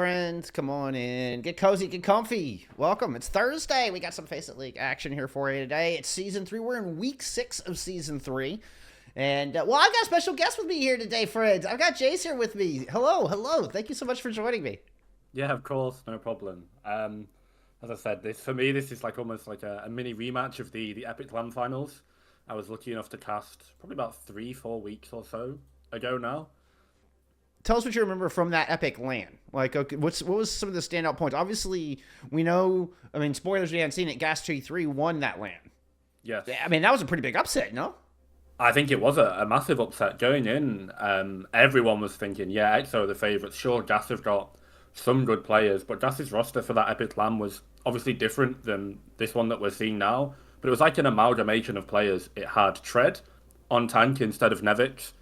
friends. Come on in. Get cozy, get comfy. Welcome. It's Thursday. We got some FACEIT League action here for you today. It's Season 3. We're in Week 6 of Season 3. And, well, I've got a special guest with me here today, friends. I've got Jace here with me. Hello, hello. Thank you so much for joining me. Yeah, of course. No problem. As I said, for me, this is like almost like a mini rematch of the Epic LAN finals. I was lucky enough to cast probably about 3-4 weeks or so ago now. Tell us what you remember from that Epic LAN. Like, okay, what was some of the standout points? Obviously, we know, I mean, spoilers, we hadn't seen it, Gas T3 won that LAN. Yes. I mean, that was a pretty big upset, no? I think it was a massive upset going in. Everyone was thinking, yeah, EXO are the favourites. Sure, Gas have got some good players, but Gas's roster for that Epic LAN was obviously different than this one that we're seeing now. But it was like an amalgamation of players. It had Tread on tank instead of Nevix.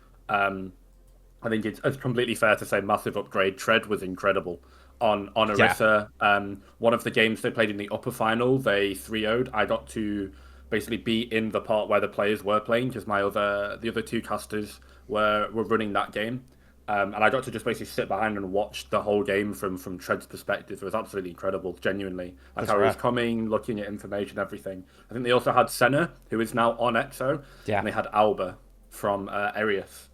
I think it's completely fair to say massive upgrade. Tread was incredible on Orisa. Yeah. One of the games they played in the upper final, they 3-0'd. I got to basically be in the part where the players were playing because the other two casters were running that game. And I got to just basically sit behind and watch the whole game from Tread's perspective. It was absolutely incredible, genuinely. Like how he was coming, looking at information, everything. I think they also had Senna, who is now on EXO. Yeah. And they had Alba from Arius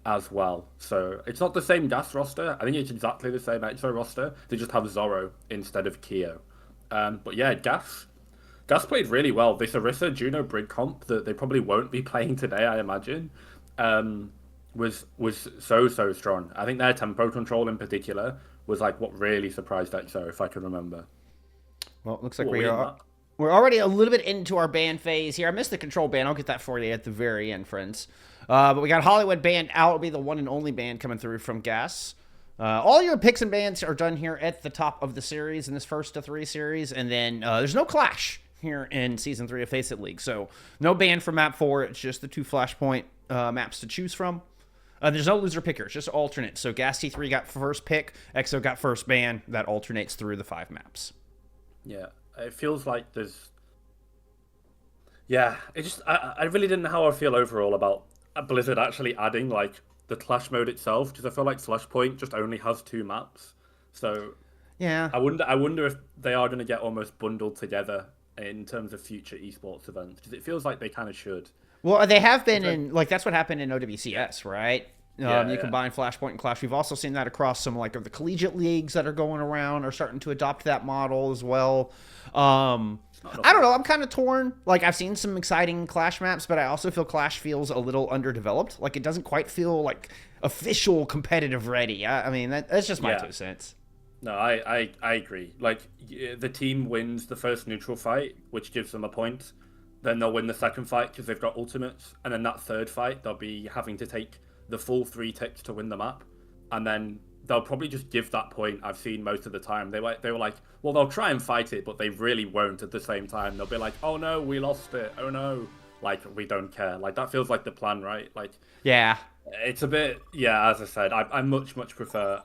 as well. So it's not the same Gas roster. I think it's exactly the same EXO roster. They just have Zorro instead of Keo. But yeah, Gas played really well. This Orisa Juno Brig comp that they probably won't be playing today, I imagine, was so strong. I think their tempo control in particular was like what really surprised EXO, if I can remember. Well, it looks like we're already a little bit into our ban phase here. I missed the control ban. I'll get that for you at the very end, friends. But we got Hollywood banned out. It'll be the one and only ban coming through from Gas. All your picks and bans are done here at the top of the series in this first to 3 series. And then there's no clash here in Season 3 of FACEIT League. So no ban for Map 4. It's just the 2 Flashpoint maps to choose from. There's no loser picker. It's just alternate. So Gas T3 got first pick. EXO got first ban. That alternates through the 5 maps. Yeah, it feels like there's... Yeah, it just... I really didn't know how I feel overall about Blizzard actually adding like the Clash mode itself, because I feel like Flashpoint just only has 2 maps. So yeah, I wonder if they are going to get almost bundled together in terms of future esports events, because it feels like they kind of should. Well, they have been in, like, that's what happened in OWCS, right? You combine Flashpoint and Clash. We've also seen that across some, like, of the collegiate leagues that are going around are starting to adopt that model as well. I don't know. I'm kind of torn. Like, I've seen some exciting Clash maps, but I also feel Clash feels a little underdeveloped. Like, it doesn't quite feel, like, official competitive ready. I mean, that's just my 2 cents. No, I agree. Like, the team wins the first neutral fight, which gives them a point. Then they'll win the second fight because they've got ultimates. And then that third fight, they'll be having to take the full 3 ticks to win the map. And then they'll probably just give that point. I've seen most of the time. They were like, well, they'll try and fight it, but they really won't at the same time. They'll be like, oh no, we lost it. Oh no. Like, we don't care. Like, that feels like the plan, right? Like, yeah. It's a bit, as I said, I much prefer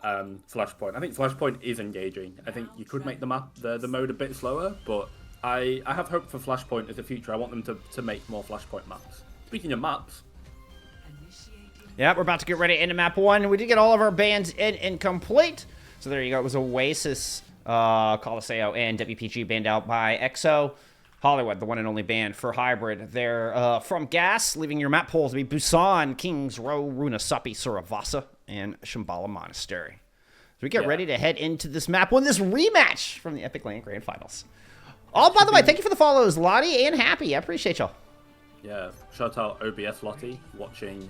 Flashpoint. I think Flashpoint is engaging. I think you could make the map, the mode a bit slower, but I have hope for Flashpoint as a future. I want them to make more Flashpoint maps. Speaking of maps. Yeah, we're about to get ready into map 1. We did get all of our bans in and complete. So there you go. It was Oasis, Colosseo, and WPG banned out by EXO. Hollywood, the one and only ban for Hybrid. They're from Gas, leaving your map pools to be Busan, Kings Row, Runa Sapi, Suravasa, and Shambhala Monastery. So we get ready to head into this map 1, this rematch from the Epic LAN Grand Finals. Oh, by the way, thank you for the follows, Lottie and Happy. I appreciate y'all. Yeah, shout out OBS Lottie watching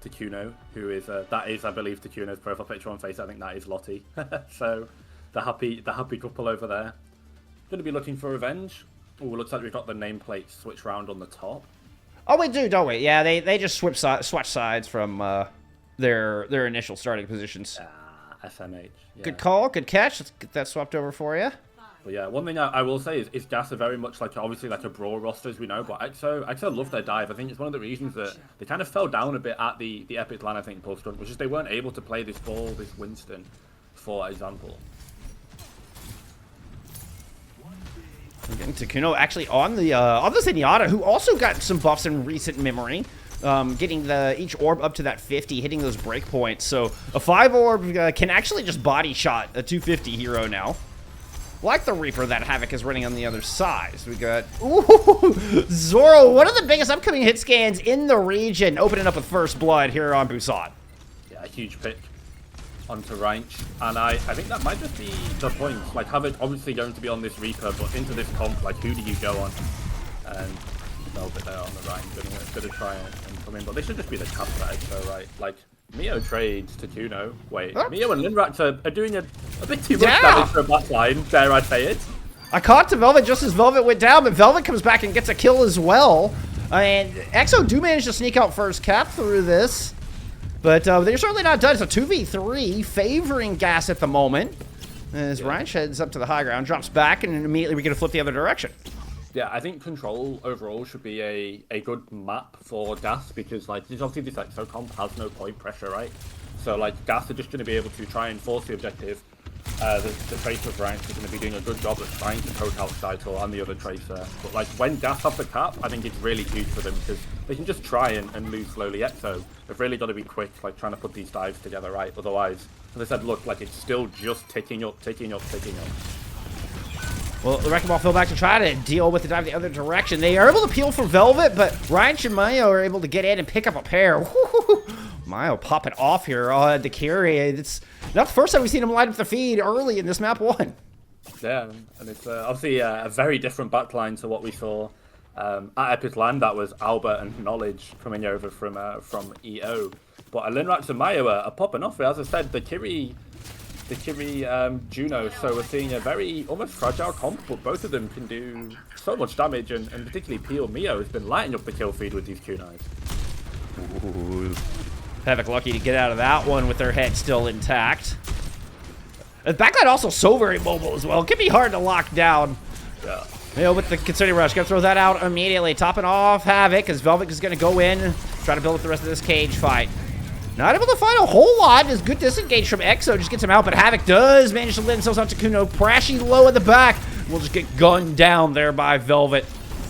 Takuno, who is that is, I believe, Takuno's profile picture on Face. I think that is Lottie. So the happy couple over there. Going to be looking for revenge. Oh, looks like we've got the nameplate switch round on the top. Oh, we do, don't we? Yeah, they just switch sides from their initial starting positions. SMH. Yeah. Good call, good catch. Let's get that swapped over for you. But yeah, one thing I will say is Gas are very much like, obviously, like a Brawl roster, as we know, but EXO love their dive. I think it's one of the reasons that they kind of fell down a bit at the Epic LAN, I think, post-run, which is they weren't able to play this ball, this Winston, for example. We're getting Takuno actually on the Zenyatta, who also got some buffs in recent memory. getting each orb up to that 50, hitting those breakpoints. So a 5 orb can actually just body shot a 250 hero now. Like the Reaper that Havoc is running on the other side. So we got, ooh, Zoro, one of the biggest upcoming hit scans in the region, opening up with first blood here on Busan. Yeah, a huge pick onto Reinch, and I think that might just be the point. Like, Havoc obviously going to be on this Reaper, but into this comp, like, who do you go on? And Velvet there on the Reinch, gonna try and come in, but this should just be the cap for EXO, right? Like, Mio trades to Kuno. Wait, huh? Mio and Linrax are doing a bit too much damage for a backline, dare I say it. I caught to Velvet just as Velvet went down, but Velvet comes back and gets a kill as well. And EXO do manage to sneak out first cap through this. But they're certainly not done. It's a 2v3 favoring Gas at the moment. As Reinch heads up to the high ground, drops back, and immediately we get to flip the other direction. Yeah, I think Control overall should be a good map for Gas, because like obviously this EXO comp has no point pressure, right? So like Gas are just going to be able to try and force the objective. The Tracer of Reinch is going to be doing a good job at trying to poke out Saito and the other Tracer. But like when Gas have the cap, I think it's really huge for them, because they can just try and lose slowly. EXO, they've really got to be quick, like trying to put these dives together, right? Otherwise, as I said, look, like it's still just ticking up. Well, the Wrecking Ball fell back to try to deal with the dive the other direction. They are able to peel for Velvet, but Reinch and Mayo are able to get in and pick up a pair. Mayo popping off here on the carry. It's not the first time we've seen him light up the feed early in this map 1. Yeah, and it's obviously a very different backline to what we saw at Epic Land. That was Albert and Knowledge coming over from EO. But Linrax and Mayo are popping off. As I said, the Kiri Juno, so we're seeing a very almost fragile comp, but both of them can do so much damage, and particularly Peel Mio has been lighting up the kill feed with these kunais. Havoc lucky to get out of that one with their head still intact. The backline also so very mobile as well. It can be hard to lock down. Yeah. You know, with the Concerted Rush, gonna throw that out immediately. Topping off Havoc, as Velvet is gonna go in, try to build up the rest of this cage fight. Not able to find a whole lot. Is good disengage from EXO, just gets him out, but Havoc does manage to let themselves onto Kuno. Prashy low at the back. We'll just get gunned down there by Velvet.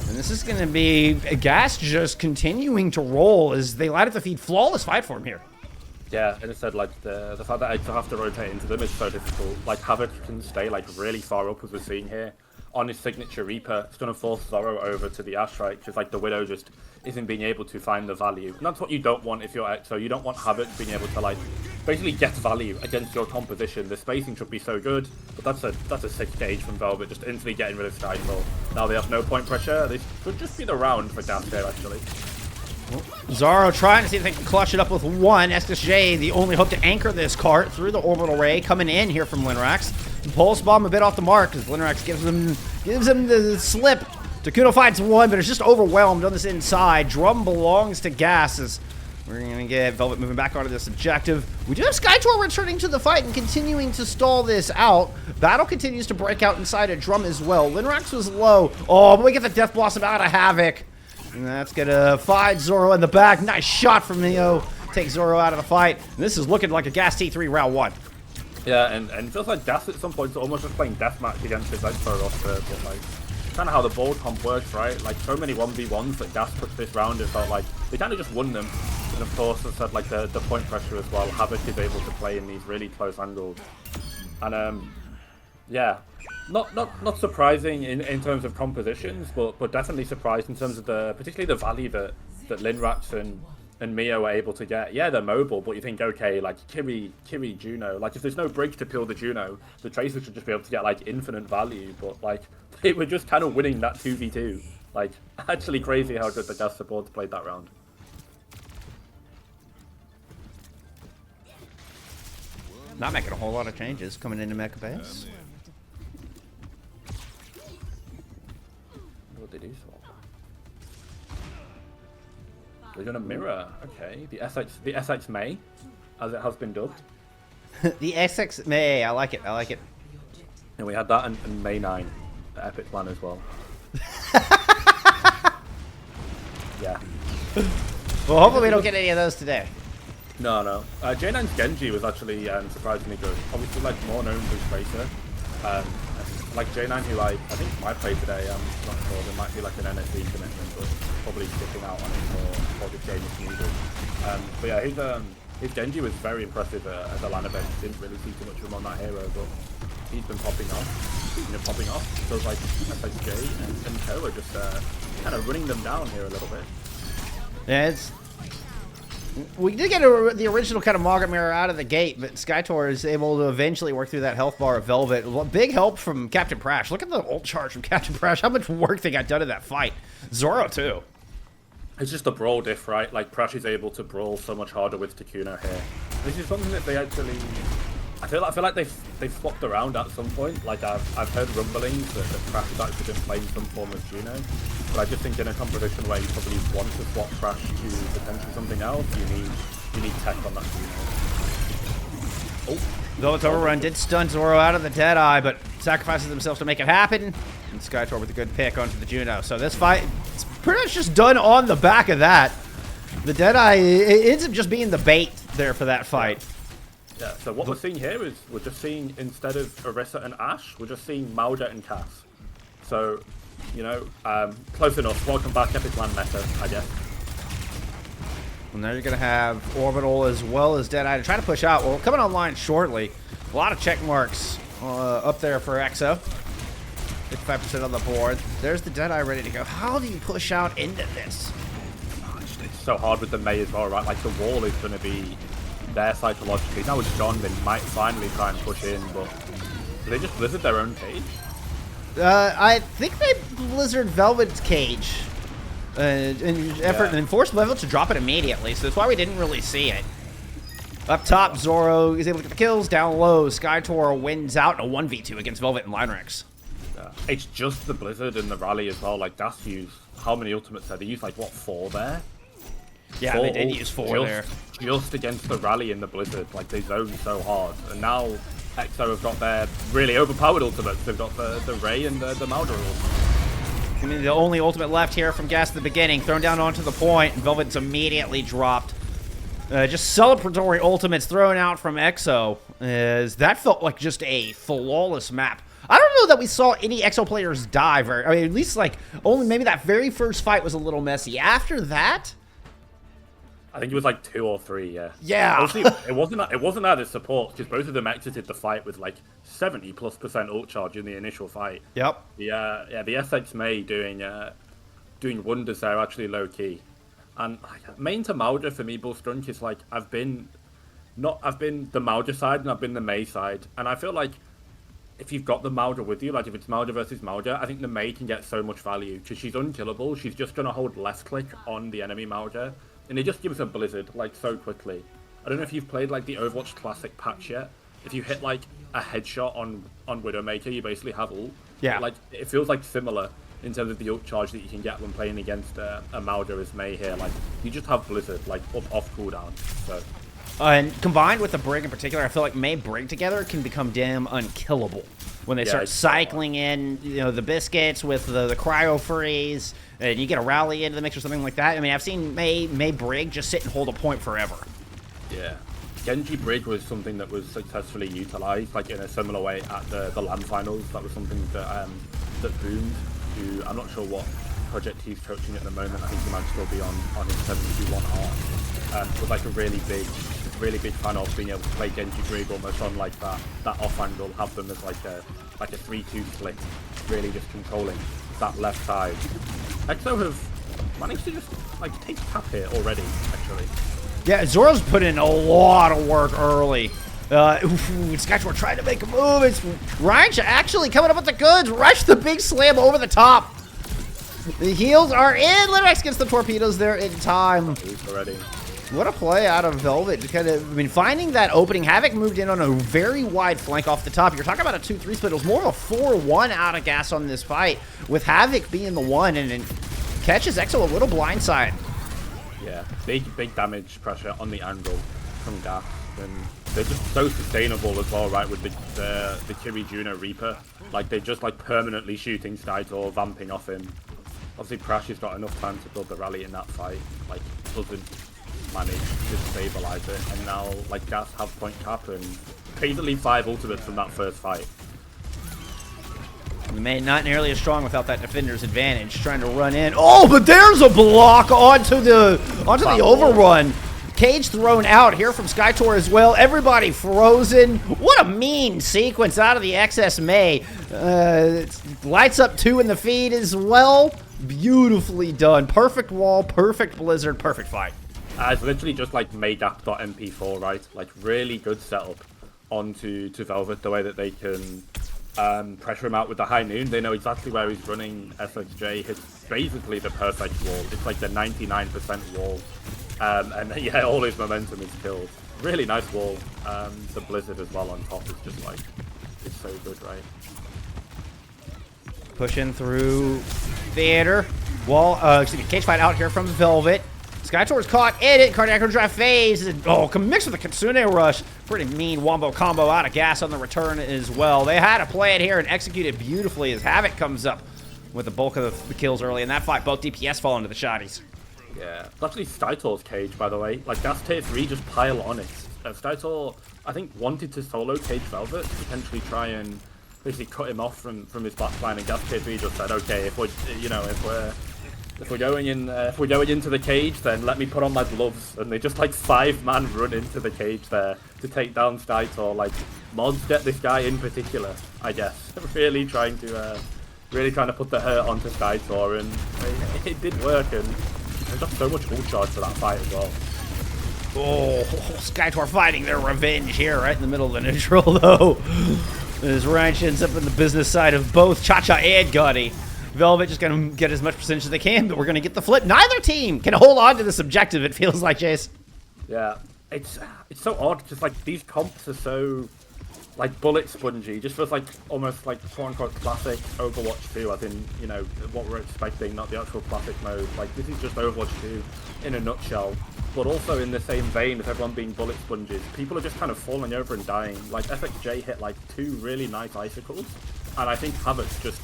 And this is going to be Gas just continuing to roll as they light up the feed. Flawless fight for him here. Yeah, and it said like the fact that EXO have to rotate into them is so difficult. Like Havoc can stay like really far up, as we're seeing here. On his signature Reaper, it's going to force Zoro over to the Ash, right? Because like the Widow just isn't being able to find the value. And that's what you don't want if you're EXO. You don't want Havoc being able to like basically get value against your composition. The spacing should be so good, but that's a 6 gauge from Velvet, just instantly getting rid of Skyfall. Now they have no point pressure. This could just be the round for Gas here, actually. Zoro trying to see if they can clutch it up with one. SSJ, the only hope to anchor this cart through the orbital ray, coming in here from Linrax. Pulse bomb a bit off the mark as Linrax gives him the slip. Takuno finds one, but it's just overwhelmed on this inside. Drum belongs to Gas as we're going to get Velvet moving back onto this objective. We do have Skytor returning to the fight and continuing to stall this out. Battle continues to break out inside a Drum as well. Linrax was low. Oh, but we get the Death Blossom out of Havoc. And that's going to find Zoro in the back. Nice shot from Neo. Takes Zoro out of the fight. And this is looking like a Gas T3 round 1. Yeah, and it feels like Gas at some points almost just playing deathmatch against his EXO roster, but like kind of how the board comp works, right? Like so many 1v1s that Gas took this round, it felt like they kind of just won them. And of course, as I said, like the point pressure as well. Havoc is able to play in these really close angles, and yeah, not surprising in terms of compositions, but definitely surprised in terms of particularly the value that Linrax and Mio are able to get. Yeah, they're mobile, but you think, okay, like Kiri Juno, like if there's no bridge to peel the Juno, the Tracer should just be able to get like infinite value, but like they were just kind of winning that 2v2. Like actually crazy how good the Gas supports played that round. Not making a whole lot of changes coming into Mecha Base. What did they do? They're gonna mirror, okay. The SX May, as it has been dubbed. The SX May, I like it. And we had that in May 9, the Epic Plan as well. Yeah. Well, hopefully we don't get any of those today. No. J9's Genji was actually surprisingly good. Obviously, like more known for his Tracer. like J9, who I think might play today. I'm not sure. There might be like an NSC commitment, but probably sticking out on it for this game if needed. But yeah, his Genji was very impressive at the LAN event. Didn't really see too much of him on that hero, but he's been popping off. Speaking of popping off, it feels like FXJ and Co are just kind of running them down here a little bit. Yeah, we did get the original kind of Margaret Mirror out of the gate, but Skytor is able to eventually work through that health bar of Velvet. Big help from Captain Prash. Look at the ult charge from Captain Prash. How much work they got done in that fight. Zoro, too. It's just a brawl diff, right? Like, Prash is able to brawl so much harder with Takuno here. This is something that they actually... I feel like they've swapped around at some point. Like, I've heard rumblings that Prash has actually been playing some form of Juno. But I just think in a competition where you probably want to swap Prash to potentially something else, you need tech on that Juno. Oh. Velvet's overrun did stun Zoro out of the Deadeye, but sacrifices themselves to make it happen. And Skytor with a good pick onto the Juno. So this fight, it's pretty much just done on the back of that. The Deadeye, it ends up just being the bait there for that fight. Yeah, so what we're seeing here is we're just seeing, instead of Orisa and Ashe, we're just seeing Mauda and Cass. So, you know, close enough. Welcome back, Epic Land meta, I guess. And there you're going to have Orbital as well as Deadeye to try to push out. Well, coming online shortly. A lot of check marks up there for EXO. 55% on the board. There's the Deadeye ready to go. How do you push out into this? It's so hard with the Mei as well, right? Like, the wall is going to be there psychologically. Now with John, they might finally try and push in, but do they just blizzard their own cage? I think they blizzard Velvet's cage. In effort and enforced Velvet to drop it immediately, so that's why we didn't really see it. Up top, Zoro is able to get the kills. Down low, Skytor wins out in a 1v2 against Velvet and Linerex. It's just the blizzard and the rally as well. Like, that's used, how many ultimates there? They used like, what, 4 there? Yeah, 4 they did use 4 there. Just against the rally in the blizzard. Like, they zoned so hard. And now EXO have got their really overpowered ultimates. They've got the Ray and the Mauda ultimates. I mean, the only ultimate left here from Gas at the beginning, thrown down onto the point, and Velvet's immediately dropped. Just celebratory ultimates thrown out from EXO. That felt like just a flawless map. I don't know that we saw any EXO players die I mean, at least like only maybe that very first fight was a little messy. After that, I think it was like 2 or 3, yeah. Yeah. Honestly, it wasn't out of support, because both of them exited the fight with like 70+% ult charge in the initial fight. Yep. The SX Mei doing wonders there, actually low key. And like, main to Mauda for me, Bullstrunk, is like I've been the Mauda side and I've been the Mei side, and I feel like if you've got the Mauda with you, like if it's Mauda versus Mauda, I think the Mei can get so much value because she's unkillable. She's just gonna hold left click on the enemy Mauda. And it just gives a blizzard, like, so quickly. I don't know if you've played, like, the Overwatch Classic patch yet. If you hit, like, a headshot on Widowmaker, you basically have ult. Yeah. Like, it feels, like, similar in terms of the ult charge that you can get when playing against a Mauda as Mei here. Like, you just have blizzard, like, off cooldown, so... and combined with the Brig in particular, I feel like Mei Brig together can become damn unkillable. When they start cycling in, you know, the biscuits with the cryo freeze, and you get a rally into the mix or something like that. I mean, I've seen Mei Brig just sit and hold a point forever. Yeah. Genji Brig was something that was successfully utilized, like in a similar way at the LAN finals. That was something that boomed. I'm not sure what project he's coaching at the moment. I think he might still be on his 721R. But like a really big fan of being able to play Genji Brig almost on like that off angle, have them as like a 3-2 split, really just controlling that left side. EXO have managed to just like take tap here already, actually. Yeah, Zoro's put in a lot of work early. Skytor trying to make a move. It's Ryan's actually coming up with the goods. Rush the big slam over the top. The heals are in. Linerex gets the torpedoes there in time. Already. What a play out of Velvet. Kind of, I mean, finding that opening. Havoc moved in on a very wide flank off the top. You're talking about a 2-3 split. It was more of a 4-1 out of gas on this fight, with Havoc being the one, and it catches EXO a little blindside. Yeah, big damage pressure on the angle from gas, and they're just so sustainable as well, right? With the Kiri Juno Reaper, like they're just like permanently shooting Skytor, vamping off him. Obviously, Crash has got enough time to build the rally in that fight. Like, doesn't manage to stabilize it, and now like Gas have point cap and basically 5 ultimates from that first fight. Not nearly as strong without that defender's advantage. Trying to run in. Oh, but there's a block onto the overrun. Cage thrown out here from Skytor as well. Everybody frozen. What a mean sequence out of the XS May. Lights up 2 in the feed as well. Beautifully done. Perfect wall, perfect blizzard, perfect fight. It's literally just like maygap.mp4, right? Like really good setup onto Velvet, the way that they can pressure him out with the high noon. They know exactly where he's running. SXJ hits basically the perfect wall. It's like the 99% wall. And yeah, all his momentum is killed. Really nice wall. The blizzard as well on top is just like, it's so good, right? Pushing through theater. Wall, cage fight out here from Velvet. Skytor's caught in it. Cardiac Drive phase. Mixed with the Kitsune Rush. Pretty mean wombo combo out of gas on the return as well. They had to play it here and execute it beautifully as Havoc comes up with the bulk of the kills early in that fight. Both DPS fall into the shotties. Yeah, it's actually Skytor's cage, by the way. Like, that's tier 3, just pile on it. Skytor, I think, wanted to solo cage Velvet, potentially try and basically cut him off from his backline, and Gas tier 3 just said, okay, if we're going into the cage, then let me put on my gloves. And they just like 5-man run into the cage there to take down Skytor. Like, mods get this guy in particular, I guess. really trying to put the hurt onto Skytor, and it did work. And they got so much full charge for that fight as well. Oh, Skytor fighting their revenge here, right in the middle of the neutral, though. As Ryan ends up in the business side of both Cha-Cha and Gutty. Velvet just going to get as much percentage as they can, but we're going to get the flip. Neither team can hold on to this objective, it feels like, Jace. Yeah, it's so odd, just like these comps are so like bullet spongy. Just feels like almost like quote-unquote classic Overwatch 2, as in, you know, what we're expecting, not the actual classic mode. Like, this is just Overwatch 2 in a nutshell. But also in the same vein as everyone being bullet sponges, people are just kind of falling over and dying. Like, FXJ hit like 2 really nice icicles, and I think Havoc just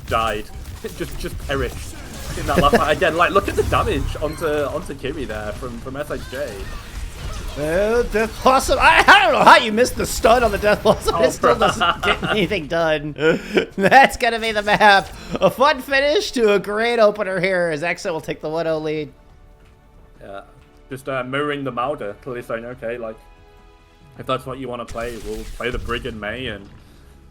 died. just perished in that last fight. Again, like, look at the damage onto Kiri there from SXJ. Death Blossom. I don't know how you missed the stun on the Death Blossom. It still doesn't get anything done. That's going to be the map. A fun finish to a great opener here as EXO will take the 1-0 lead. Yeah, just mirroring the Mauder, clearly saying, okay, like, if that's what you want to play, we'll play the Brig in May and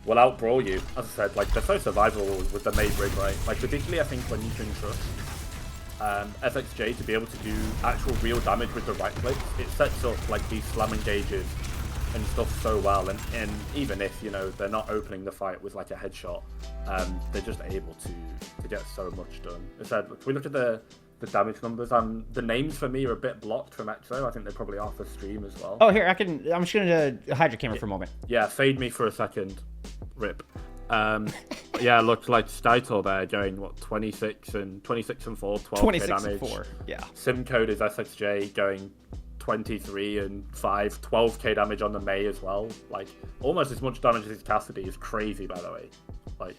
we'll out-brawl you. As I said, like, they're so survivable with the May Brig, right? Like, particularly, I think, when you can trust FXJ to be able to do actual real damage with the right click, it sets up like these slam engages and stuff so well, and even if, you know, they're not opening the fight with like a headshot, they're just able to get so much done. As I said, if we look at the damage numbers, the names for me are a bit blocked from EXO. I think they probably are for stream as well. Oh, here, I'm just gonna hide your camera for a moment. Yeah, fade me for a second. Rip. Yeah, looks like Skytor there going, what, 26 and 4, 12k damage. 4, yeah. Sim code is SXJ going 23 and 5, 12k damage on the May as well. Like, almost as much damage as Cassidy is crazy, by the way. Like,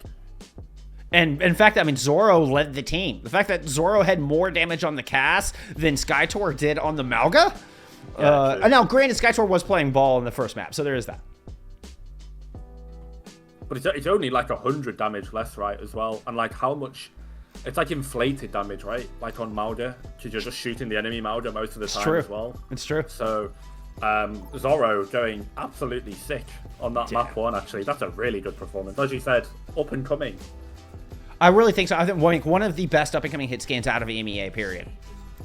and in fact, I mean, Zoro led the team. The fact that Zoro had more damage on the Cass than Skytor did on the Malga. Yeah, now, granted, Skytor was playing ball in the first map, so there is that. But it's only like 100 damage less, right, as well. And like how much, it's like inflated damage, right? Like on Mauder, because you're just shooting the enemy Mauder most of the time as well. It's true. So Zoro going absolutely sick on that map 1, actually. That's a really good performance. As you said, up and coming. I really think so. I think one of the best up and coming hit scans out of EMEA, period.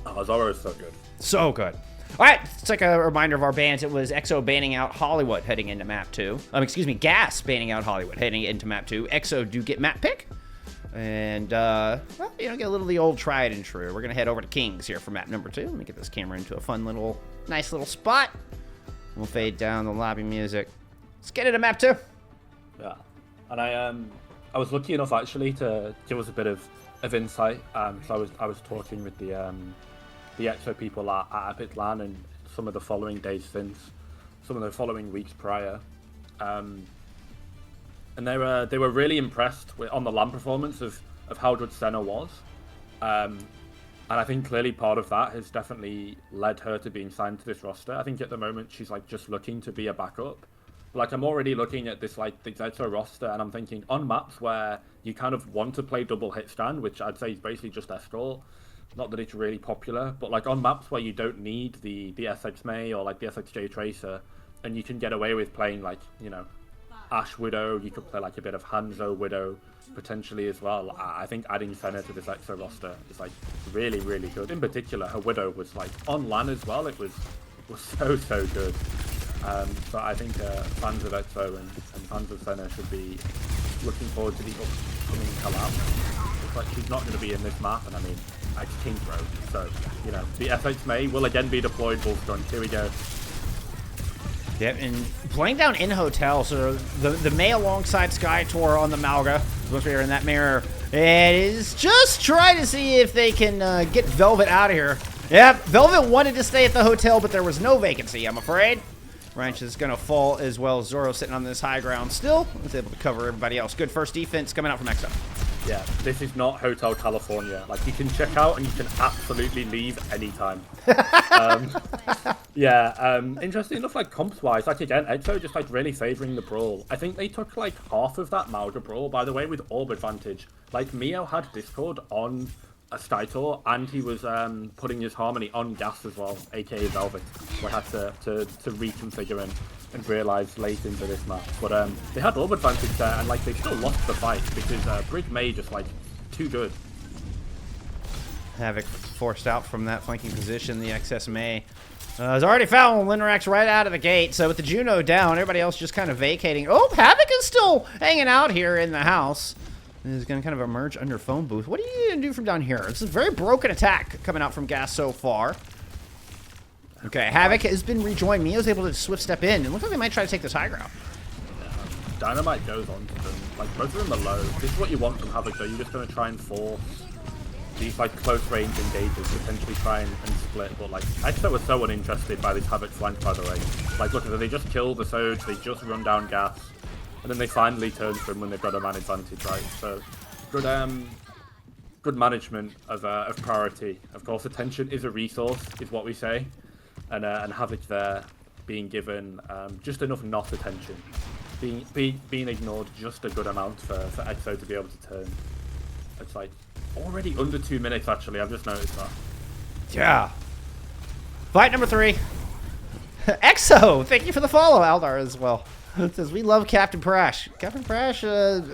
Oh, Zoro is so good. So good. All right, it's like a reminder of our bans. It was EXO banning out Hollywood heading into map 2. Gas banning out Hollywood heading into map 2. EXO do get map pick. And, well, you know, get a little of the old tried and true. We're going to head over to Kings here for map number 2. Let me get this camera into a fun little, nice little spot. We'll fade down the lobby music. Let's get into map 2. Yeah. And I was lucky enough, actually, to give us a bit of insight. So I was talking with the EXO people at Epic LAN and some of the following days since, some of the following weeks prior, and they were really impressed on the LAN performance of how good Senna was, and I think clearly part of that has definitely led her to being signed to this roster. I think at the moment she's like just looking to be a backup, Like, I'm already looking at this, like, the Zetso roster, and I'm thinking, on maps where you kind of want to play double hit stand, which I'd say is basically just escort, not that it's really popular, but, like, on maps where you don't need the SX May or, like, the SXJ Tracer, and you can get away with playing, like, you know, Ashe Widow, you could play, like, a bit of Hanzo Widow, potentially as well. I think adding Senna to this EXO roster is, like, really, really good. In particular, her Widow was, like, on LAN as well, it was so good. So I think fans of EXO and fans of Senna should be looking forward to the upcoming collab. It's like she's not going to be in this map, and I mean, it's King's Road, so, you know, the FX May will again be deployed full front. Here we go. Yep, and playing down in hotel, so the May alongside Sky Tour on the Malga, once we are in that mirror, it is just trying to see if they can get Velvet out of here. Yep, Velvet wanted to stay at the hotel, but there was no vacancy, I'm afraid. Wrench is going to fall as well. Zoro sitting on this high ground still. Was able to cover everybody else. Good first defense coming out from EXO. Yeah, this is not Hotel California. Like, you can check out and you can absolutely leave anytime. Interesting enough, like, comps-wise, like, again, EXO just, like, really favoring the brawl. I think they took, like, half of that Malga brawl, by the way, with orb advantage. Like, Mio had Discord on a Sky Tour, and he was putting his Harmony on gas as well, aka Velvet. So I had to reconfigure and realise late into this map. But they had orb advantage there, and like they still lost the fight because Brig May just like too good. Havoc forced out from that flanking position. The XS May has already found Linrax right out of the gate. So with the Juno down, everybody else just kind of vacating. Oh, Havoc is still hanging out here in the house. Is going to kind of emerge under phone booth. What are you going to do from down here? It's a very broken attack coming out from Gas so far. Okay, Havoc has been rejoined. Mio's able to swift step in. It looks like they might try to take this high ground. Dynamite goes on to them. Like, both of them are low. This is what you want from Havoc, though. You're just going to try and force these, like, close-range engages, potentially try and split. But, like, EXO was so uninterested by this Havoc flank, by the way. Like, look, they just kill the Soj, they just run down Gas. And then they finally turn to him when they've got a man advantage, right? So, good management of priority. Of course, attention is a resource, is what we say. And Havoc there being given just enough not attention. Being ignored just a good amount for EXO to be able to turn. It's like already under 2 minutes, actually. I've just noticed that. Yeah. Fight number 3. EXO, thank you for the follow, Aldar, as well. It says, we love Captain Prash. Captain Prash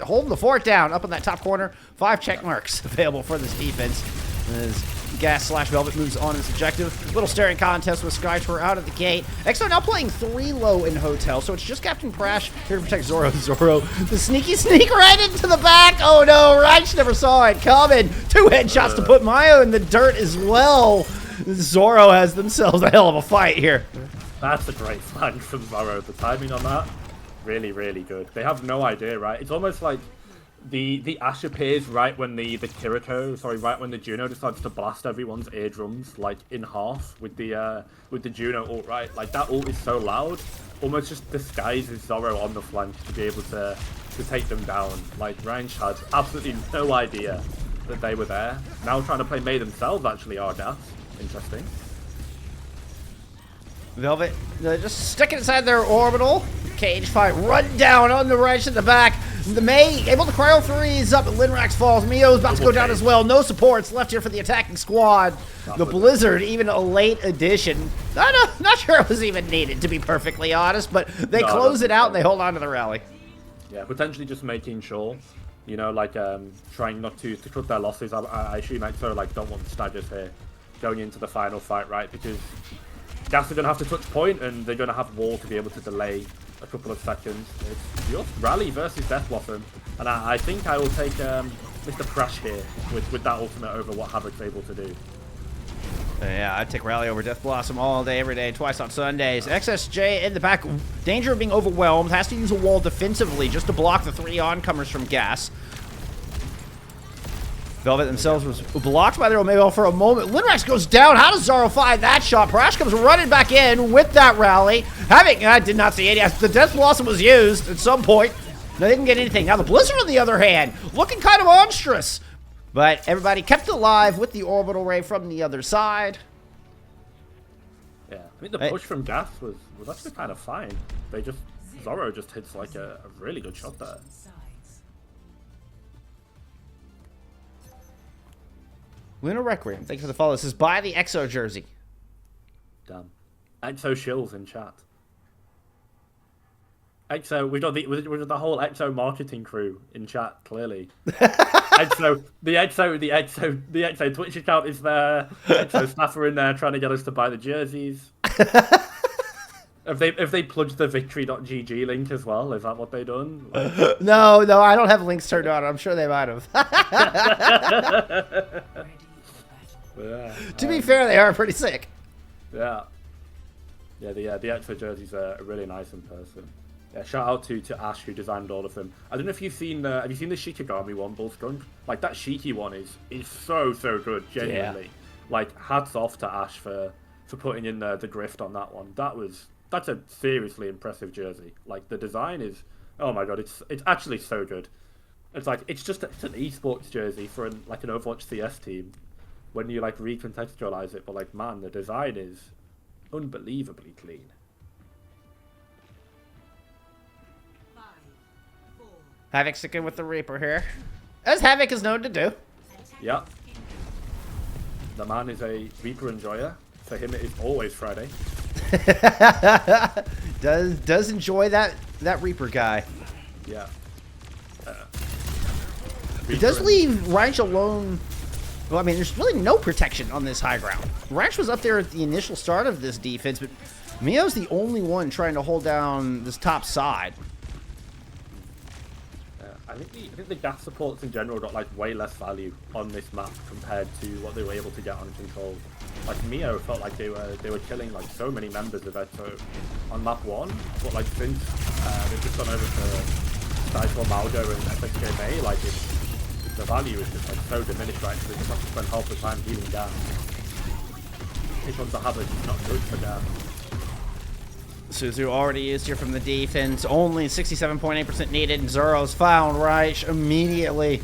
holding the fort down up in that top corner. 5 check marks available for this defense. As Gas / Velvet moves on its objective. Little staring contest with Sky Tour out of the gate. EXO now playing 3 low in hotel, so it's just Captain Prash here to protect Zoro. Zoro, the sneaky sneak right into the back. Oh no, Reich never saw it coming. 2 headshots to put Mayo in the dirt as well. Zoro has themselves a hell of a fight here. That's a great flank from Zoro. The timing on that, really, really good. They have no idea, right? It's almost like the Ashe appears right when the Juno decides to blast everyone's eardrums like in half with the Juno ult, right? Like that ult is so loud, almost just disguises Zoro on the flank to be able to take them down. Like Range had absolutely no idea that they were there. Now trying to play May themselves actually are Gas. Interesting. Velvet just sticking inside their orbital. Cage fight, run down on the right in the back. The May able to cryo freeze up. Linrax falls. Mio's about to go down as well. No supports left here for the attacking squad. The Blizzard, even a late addition. Not sure it was even needed, to be perfectly honest, but they close it out and they hold on to the rally. Yeah, potentially just making sure, you know, like trying not to cut their losses. I assume EXO like don't want staggers here going into the final fight, right? Because Gas are going to have to touch point, and they're going to have wall to be able to delay a couple of seconds. It's your Rally versus Death Blossom, and I think I will take Mr. Crash here with that ultimate over what Havoc's able to do. Yeah, I'd take Rally over Death Blossom all day, every day, twice on Sundays. XSJ in the back, danger of being overwhelmed, has to use a wall defensively just to block the 3 oncomers from Gas. Velvet themselves was blocked by their Omega for a moment. Linrax goes down. How does Zoro find that shot? Prash comes running back in with that rally. I did not see any. The Death Blossom was used at some point. They didn't get anything. Now the Blizzard, on the other hand, looking kind of monstrous. But everybody kept alive with the orbital ray from the other side. Yeah, I think the push from Gas was actually kind of fine. They just Zoro just hits like a really good shot there. Lunar Requiem, thank you for the follow. This is buy the EXO jersey. Damn. EXO shills in chat. EXO, we've got the whole EXO marketing crew in chat, clearly. EXO, the EXO Twitch account is there. EXO staff are in there trying to get us to buy the jerseys. Have they plugged the victory.gg link as well? Is that what they done? Like... No, I don't have links turned on. I'm sure they might have. Yeah, to be fair, they are pretty sick. Yeah. The EXO jerseys are really nice in person. Yeah, shout out to Ash who designed all of them. I don't know if you've seen the Shikigami one, Bullskunk? Like that Shiki one is so good, genuinely. Yeah. Like hats off to Ash for putting in the grift on that one. That's a seriously impressive jersey. Like the design is, oh my god, it's actually so good. It's like it's an esports jersey for an Overwatch CS team when you like recontextualize it, but like man, the design is unbelievably clean. Havoc sticking with the Reaper here, as Havoc is known to do. Yeah. The man is a Reaper enjoyer. For him, it is always Friday. does enjoy that Reaper guy. Yeah. It does leave Ranch alone. Well, I mean, there's really no protection on this high ground. Ranch was up there at the initial start of this defense, but Mio's the only one trying to hold down this top side. I think the gas supports in general got like way less value on this map compared to what they were able to get on control. Like Mio felt like they were killing like so many members of Eto on map 1, but like since they've just gone over to Daitor Maldo and FXK May, like the value is just like so diminished, right? Because they just have to spend half the time healing gas. Each one's a habit, it's not good for gas. Suzu already used here from the defense. Only 67.8% needed, and Zoro's found Reich immediately.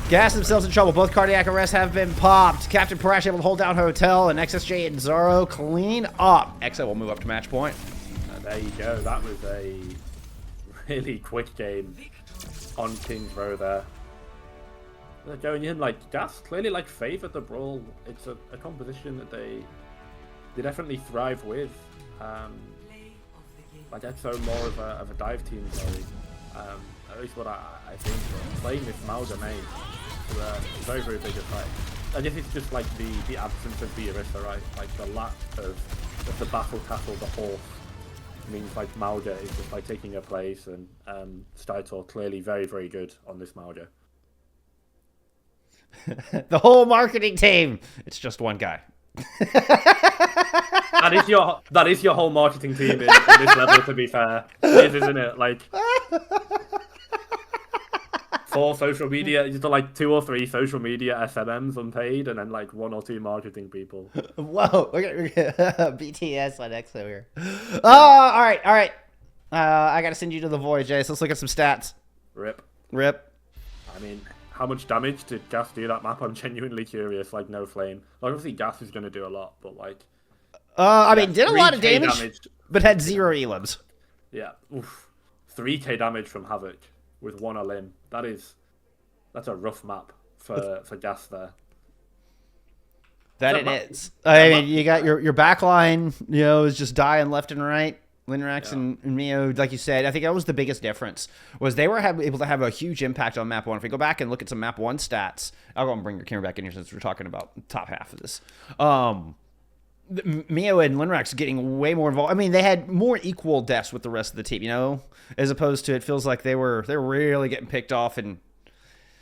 Gas themselves in trouble. Both cardiac arrests have been popped. Captain Parash able to hold down Hotel, and XSJ and Zoro clean up. XO will move up to match point. There you go. That was a really quick game on King's Row there. They're going in like Gas clearly like favoured the brawl. It's a composition that they definitely thrive with. Like EXO more of a dive team, sorry. At least what I think. But playing this Malda main is a very big effect. I guess it's just like the absence of the Orisa, right? Like the lack of the battle castle, the horse means like Malda is just like taking her place, and Staitor clearly very good on this Malda. The whole marketing team. It's just one guy. That is your whole marketing team in this level, to be fair. It is, isn't it? Like 4 social media, just like 2 or 3 social media SMMs unpaid, and then like 1 or 2 marketing people. Whoa, okay. BTS on EXO here. Oh, all right. I gotta send you to the void, Jace. Let's look at some stats. Rip. I mean, how much damage did Gas do that map? I'm genuinely curious. Like, no flame. Like, obviously, Gas is going to do a lot, but like... I mean, did a lot of damage, but had 0 elims. Yeah. Oof. 3k damage from Havoc with 1 elim. That's a rough map for Gas there. That it is. I mean, you got your backline, is just dying left and right. Linrax and Mio, like you said, I think that was the biggest difference, was they were able to have a huge impact on map 1. If we go back and look at some map 1 stats, I'll go and bring your camera back in here since we're talking about the top half of this. Mio and Linrax getting way more involved. I mean, they had more equal deaths with the rest of the team, as opposed to it feels like they were really getting picked off, and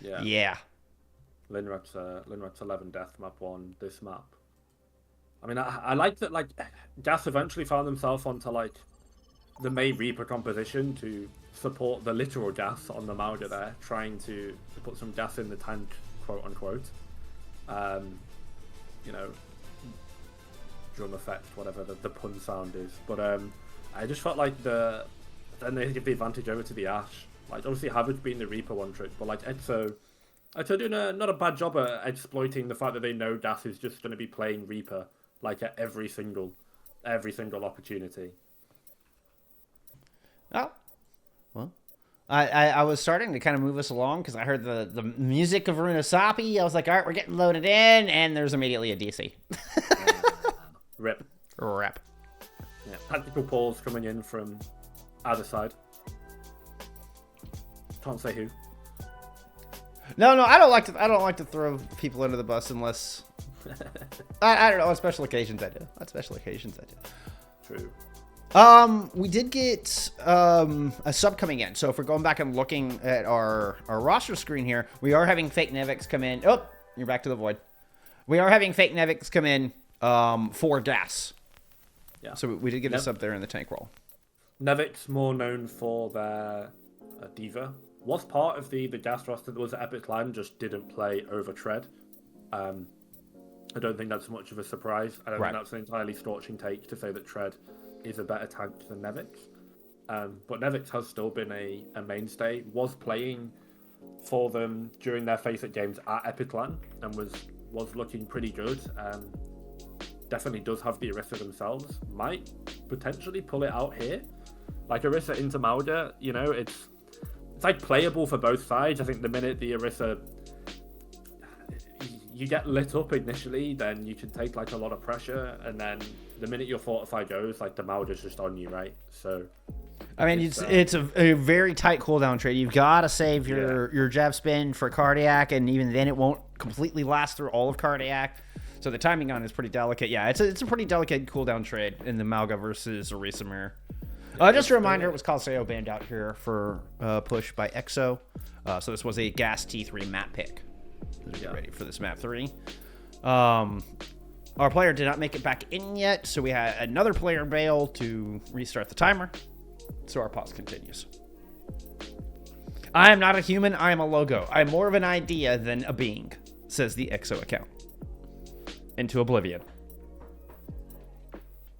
yeah. Linrax 11 death map 1 this map. I mean, I like that, like, Gas eventually found themselves onto, like, the May Reaper composition to support the literal Gas on the Malda there, trying to put some gas in the tank, quote-unquote. Drum effect, whatever the pun sound is. But I just felt like then they give the advantage over to the Ashe. Like, obviously, Havoc being the Reaper one trick, but, like, EXO doing not a bad job at exploiting the fact that they know Gas is just going to be playing Reaper, like, at every single opportunity. Oh, well. I was starting to kind of move us along because I heard the music of Runasapi. I was like, all right, we're getting loaded in, and there's immediately a DC. Rip. Rep. Yeah. Tactical pause coming in from either side. Can't say who. No, I don't like to throw people under the bus unless I don't know. On special occasions, I do. True. We did get a sub coming in. So if we're going back and looking at our roster screen here, we are having Fake Nevix come in. Oh, you're back to the void. We are having Fake Nevix come in for gas. Yeah. So we did get a sub there in the tank roll. Nevix, more known for their Diva, was part of the gas roster that was at Epic Line, just didn't play over Tread. I don't think that's much of a surprise. I don't think that's an entirely scorching take to say that Tread is a better tank than Nevix. But Nevix has still been a mainstay, was playing for them during their FACEIT games at Epic Line, and was looking pretty good. Definitely does have the Orisa themselves. Might potentially pull it out here. Like Orisa into Mauga, it's like playable for both sides. I think the minute the Orisa, you get lit up initially, then you can take like a lot of pressure, and then the minute your Fortify goes, like the Mauga's just on you, right? So I mean, it's a very tight cooldown trade. You've got to save your jab spin for Cardiac, and even then it won't completely last through all of Cardiac. So the timing on it is pretty delicate. Yeah, it's a pretty delicate cooldown trade in the Mauga versus Orisa mirror. Just a reminder, it was Calceo banned out here for push by EXO. So this was a Gas T3 map pick. Get ready for this map 3. Our player did not make it back in yet, so we had another player bail to restart the timer. So our pause continues. I am not a human, I am a logo. I am more of an idea than a being, says the EXO account. Into Oblivion.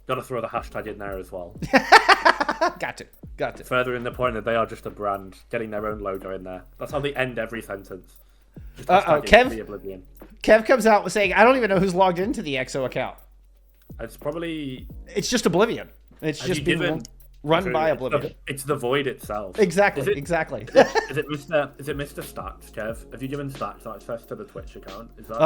Gotta throw the hashtag in there as well. Got to. Further in the point that they are just a brand, getting their own logo in there. That's how they end every sentence. Kev comes out with saying, I don't even know who's logged into the EXO account. It's just Oblivion. It's just being run by Oblivion. It's the void itself. Exactly. Is it Mr. Stacks, Kev? Have you given Stacks access to the Twitch account? Is that?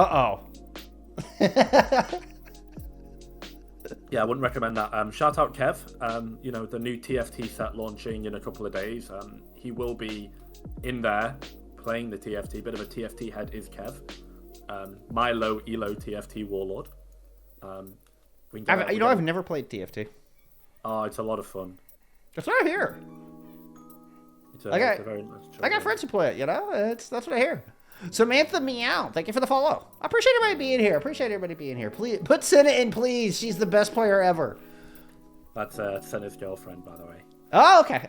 Yeah, I wouldn't recommend that. Shout out Kev. The new TFT set launching in a couple of days. He will be in there playing the TFT. Bit of a TFT head is Kev. My low elo TFT warlord. I've never played TFT. Oh, it's a lot of fun. That's what I hear. I got friends who play it. That's what I hear. Samantha Meow, thank you for the follow. I appreciate everybody being here. Please put Senna in, please. She's the best player ever. That's Senna's girlfriend, by the way. Oh, okay.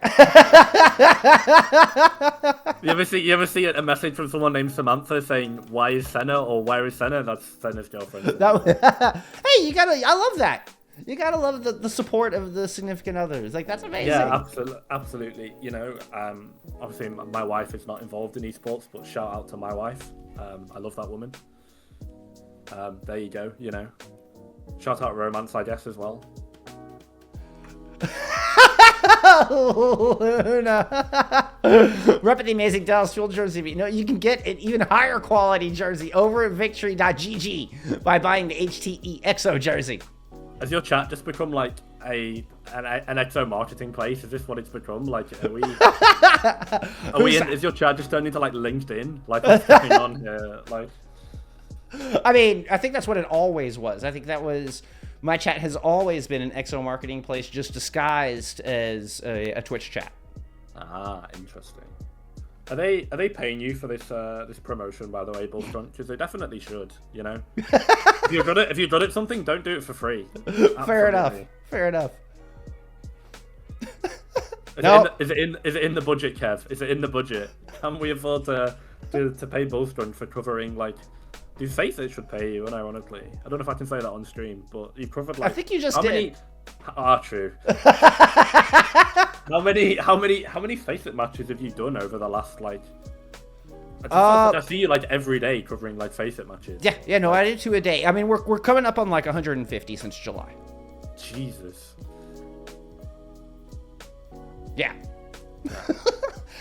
You ever see a message from someone named Samantha saying, "Why is Senna?" or "Where is Senna?" That's Senna's girlfriend. Hey, I love that. You gotta love the support of the significant others. Like, that's amazing. Yeah, absolutely. Obviously my wife is not involved in esports, but shout out to my wife. I love that woman. There you go. Shout out romance, I guess, as well. Luna. Rep the amazing Dallas Fuel jersey. You can get an even higher quality jersey over at victory.gg by buying the HTE EXO jersey. Has your chat just become like an EXO marketing place? Is this what it's become? Like, is your chat just turned into like LinkedIn? Like, what's going on here? Like, I mean, I think that's what it always was. I think that was, my chat has always been an EXO marketing place, just disguised as a Twitch chat. Ah, interesting. Are they paying you for this promotion, by the way, Bullstrunk? Because they definitely should. If you're good at something, don't do it for free. Fair enough. Is it in the budget, Kev? Is it in the budget? Can we afford to pay Bullstrunk for covering like? Do FACEIT should pay you, unironically. I don't know if I can say that on stream, but you covered like. I think you just did. True. How many FACEIT matches have you done over the last like? I see you like every day covering like FACEIT matches. Yeah. No, I did 2 a day. I mean, we're coming up on like 150 since July. Jesus. Yeah.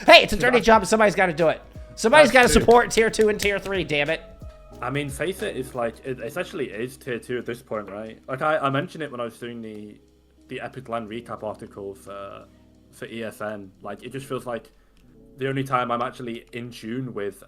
Hey, it's a dirty job, and somebody's got to do it. Somebody's got to support tier 2 and tier 3, damn it. I mean, FACEIT is like, it essentially is tier 2 at this point, right? Like, I mentioned it when I was doing the Epic LAN recap article for ESN. Like, it just feels like the only time I'm actually in tune with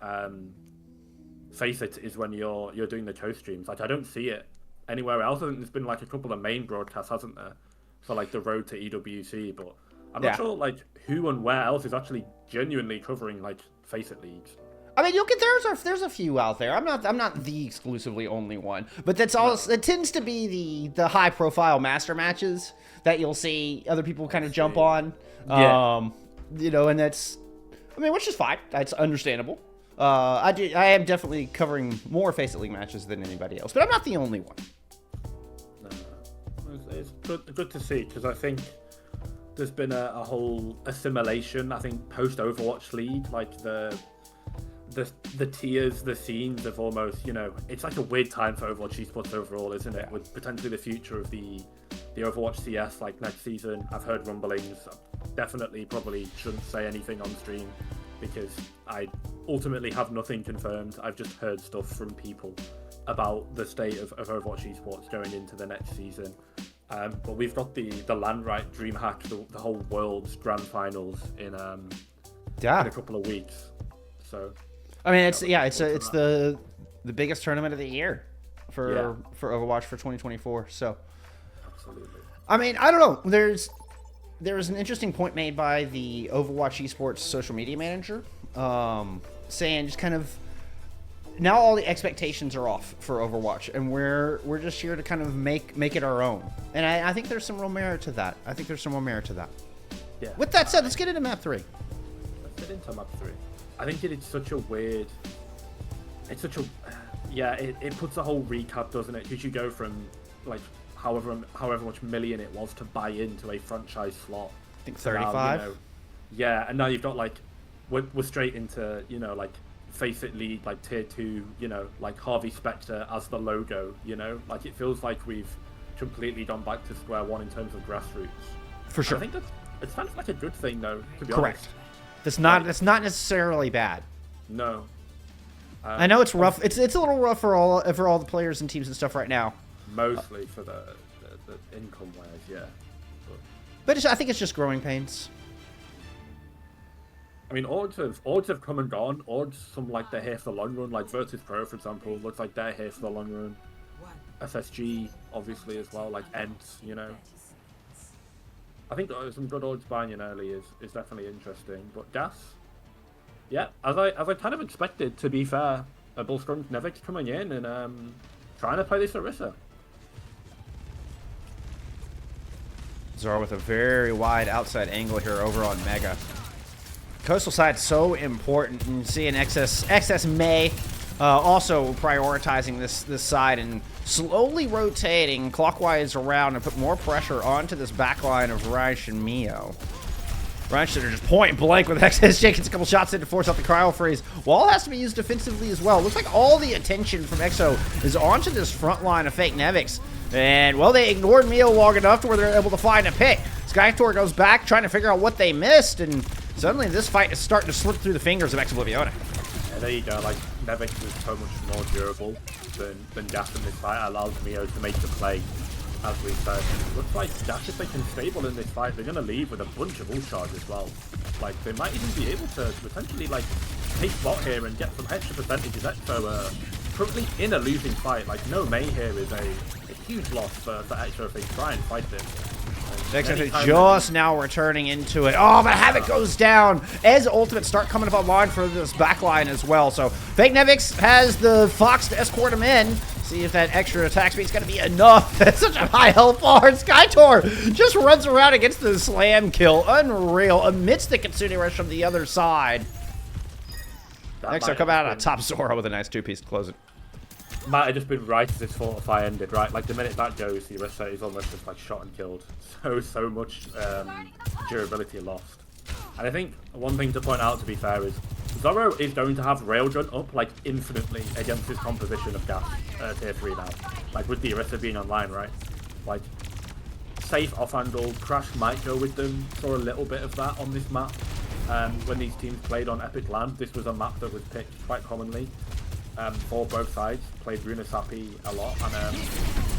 FACEIT is when you're doing the co-streams. Like, I don't see it anywhere else. I think there's been like a couple of main broadcasts, hasn't there? For like the road to EWC, but I'm not sure like who and where else is actually genuinely covering like FACEIT leagues. I mean, there's a few out there. I'm not the exclusively only one, but that's also it tends to be the high profile master matches that you'll see other people kind of jump on. Yeah. You know, and that's, I mean, which is fine. That's understandable. I am definitely covering more FACEIT League matches than anybody else, but I'm not the only one. It's good to see, because I think there's been a whole assimilation. I think post Overwatch League, like the tiers, the scenes have almost, you know, it's like a weird time for Overwatch esports overall, isn't it? With potentially the future of the Overwatch CS like next season. I've heard rumblings. Definitely probably shouldn't say anything on stream because I ultimately have nothing confirmed. I've just heard stuff from people about the state of Overwatch esports going into the next season. But we've got the land right DreamHack, the whole world's grand finals in a couple of weeks. So I mean, it's the biggest tournament of the year for Overwatch for 2024. So absolutely. I mean, I don't know. There was an interesting point made by the Overwatch esports social media manager, saying just kind of, now all the expectations are off for Overwatch, and we're just here to kind of make it our own. And I think there's some real merit to that. Yeah. With that said, let's get into map 3. Let's get into map 3. I think it is such a weird. It's such a. It puts the whole recap, doesn't it? Because you go from like however much million it was to buy into a franchise slot. I think 35. Now, you know, and now you've got like we're straight into, you know, like FACEIT League, like tier 2, you know, like Harvey Specter as the logo, you know, like it feels like we've completely gone back to square one in terms of grassroots. For sure. And I think it sounds like a good thing though, to be Correct. honest. That's not necessarily bad. No. I know it's rough. It's a little rough for all the players and teams and stuff right now. Mostly for the income wise, yeah. But I think it's just growing pains. I mean, odds have come and gone. Odds, some like they're here for the long run, like Virtus Pro, for example, looks like they're here for the long run. SSG, obviously, as well, like Ents, you know. I think some good odds buying in early is definitely interesting. But Gas, yeah, as I kind of expected, to be fair, Bullstrum's Nevix coming in and trying to play this Orisa. Zora with a very wide outside angle here over on Mega. Coastal side so important, and seeing XS May also prioritizing this side and slowly rotating clockwise around and put more pressure onto this back line of Reish and Mio. Reish are just point blank with XS. Gets a couple shots in to force out the cryo freeze. Wall has to be used defensively as well. Looks like all the attention from EXO is onto this front line of Fake Nevix. And, well, they ignored Mio long enough to where they're able to find a pick. Skytor goes back, trying to figure out what they missed, and suddenly this fight is starting to slip through the fingers of Oblivione. Yeah, there you go. Like, Nevix is so much more durable than Gas in this fight. It allows Mio to make the play, as we said. Looks like Gas, if they can stable in this fight, they're going to leave with a bunch of ult charge as well. Like, they might even be able to potentially, like, take bot here and get some extra percentages. EXO currently in a losing fight. Like, no May here is a huge loss for EXO if they try and fight this. EXO just now returning into it. Oh, but Havoc goes down as ultimates start coming up online for this backline as well. So Fake Nevix has the Fox to escort him in. See if that extra attack speed is going to be enough. That's such a high health bar. Skytor just runs around against the slam kill. Unreal. Amidst the Kitsune rush from the other side. EXO come out on top Zora with a nice two-piece to close it. Might have just been right as this Fortify ended, right? Like, the minute that goes, the Orisa is almost just, like, shot and killed. So much durability lost. And I think one thing to point out, to be fair, is Zoro is going to have Railgun up, like, infinitely against his composition of Gas tier 3 now. Like, with the Orisa being online, right? Like, safe off-handle, Crash might go with them. Saw a little bit of that on this map. when these teams played on Epic Land. This was a map that was picked quite commonly for both sides. Played Runasapi a lot, and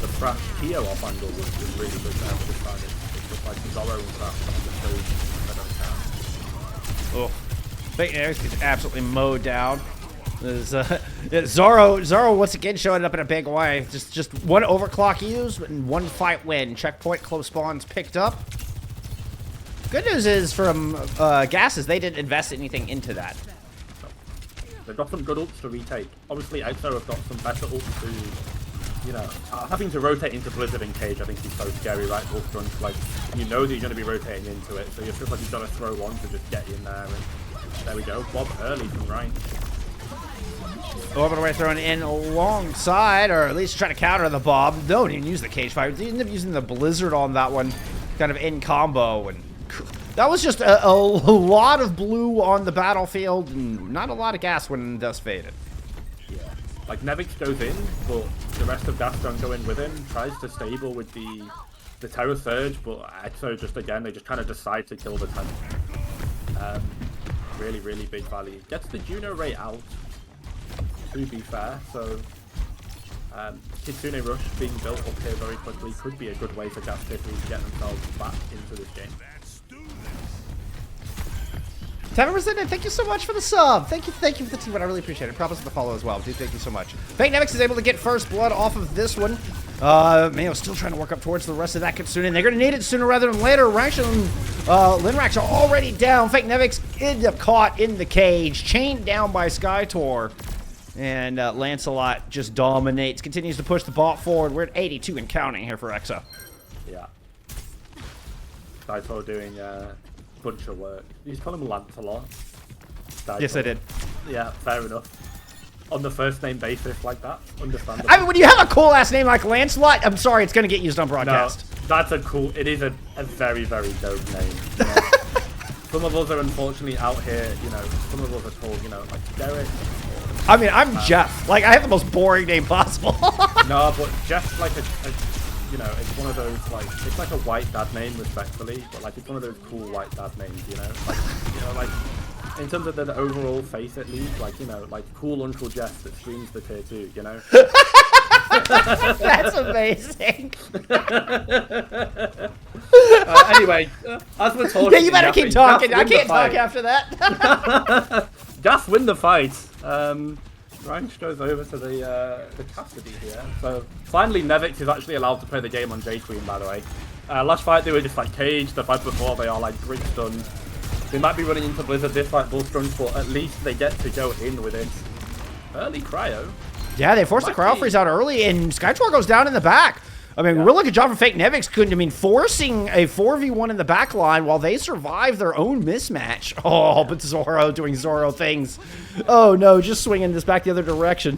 the Thrash Tio off angle was really good there for this time. It looked like Zorro and Thrash on the stage. Oh, FACEIT gets absolutely mowed down. Zorro once again showing up in a big way. Just one overclock used and one fight win. Checkpoint, close spawns picked up. Good news is from Gases, they didn't invest anything into that. They've got some good ults to retake. Obviously, EXO have got some better ults to, you know, having to rotate into Blizzard and Cage, I think is so scary, right? Wolfrunch, like, you know that you're going to be rotating into it, so you feel like you've got to throw one to just get in there, and there we go. Bob early from right. Orbital Ray thrown in alongside, or at least trying to counter the Bob. No, didn't use the Cage fight. He ended up using the Blizzard on that one, kind of in combo, and that was just a lot of blue on the battlefield, and not a lot of gas when Dust faded. Yeah, like Nevix goes in, but the rest of Gas don't go in with him. Tries to stable with the Terror Surge, but EXO just again they just kind of decide to kill the tank. Really big value. Gets the Juno Ray out, to be fair, so Kitsune Rush being built up here very quickly could be a good way for Gas to get themselves back into this game. 7%, and thank you so much for the sub. Thank you for the team. I really appreciate it. Promise to follow as well. Dude, thank you so much. FACEIT is able to get first blood off of this one. Mayo still trying to work up towards the rest of that Kitsune, and they're going to need it sooner rather than later. Ranksha and Linrax are already down. FACEIT end up caught in the cage, chained down by Skytor. And Lancelot just dominates, continues to push the bot forward. We're at 82 and counting here for EXO. Yeah. Skytor doing bunch of work. You just call him Lancelot. Yes, I did. Yeah, fair enough. On the first name basis like that, understandable. I mean, when you have a cool ass name like Lancelot, I'm sorry, it's going to get used on broadcast. No, that's a cool, it is a very dope name. You know? Some of us are unfortunately out here, you know, some of us are called, you know, like Derek. I mean, I'm Jeff. Like, I have the most boring name possible. No, but Jeff's like you know, it's one of those, like, it's like a white dad name, respectfully, but, like, it's one of those cool white dad names, you know? Like, you know, like, in terms of the overall FACEIT league, like, you know, like, cool Uncle Jeff that streams the tier 2, you know? That's amazing. Anyway, as we're talking... Yeah, you better keep talking. I can't talk after that. Gas win the fight. Ranch goes over to the custody here. So finally, Nevix is actually allowed to play the game on Jace Queen, by the way. Last fight they were just like caged. The fight before they are like brick stunned. They might be running into Blizzard this fight, bull stunned, but at least they get to go in with it. Early cryo. Yeah, they forced the cryo freeze out early, and Skytor goes down in the back. I mean, real good job from FACEIT. Forcing a 4v1 in the back line while they survive their own mismatch. Oh, but Zorro doing Zorro things. Oh, no, just swinging this back the other direction.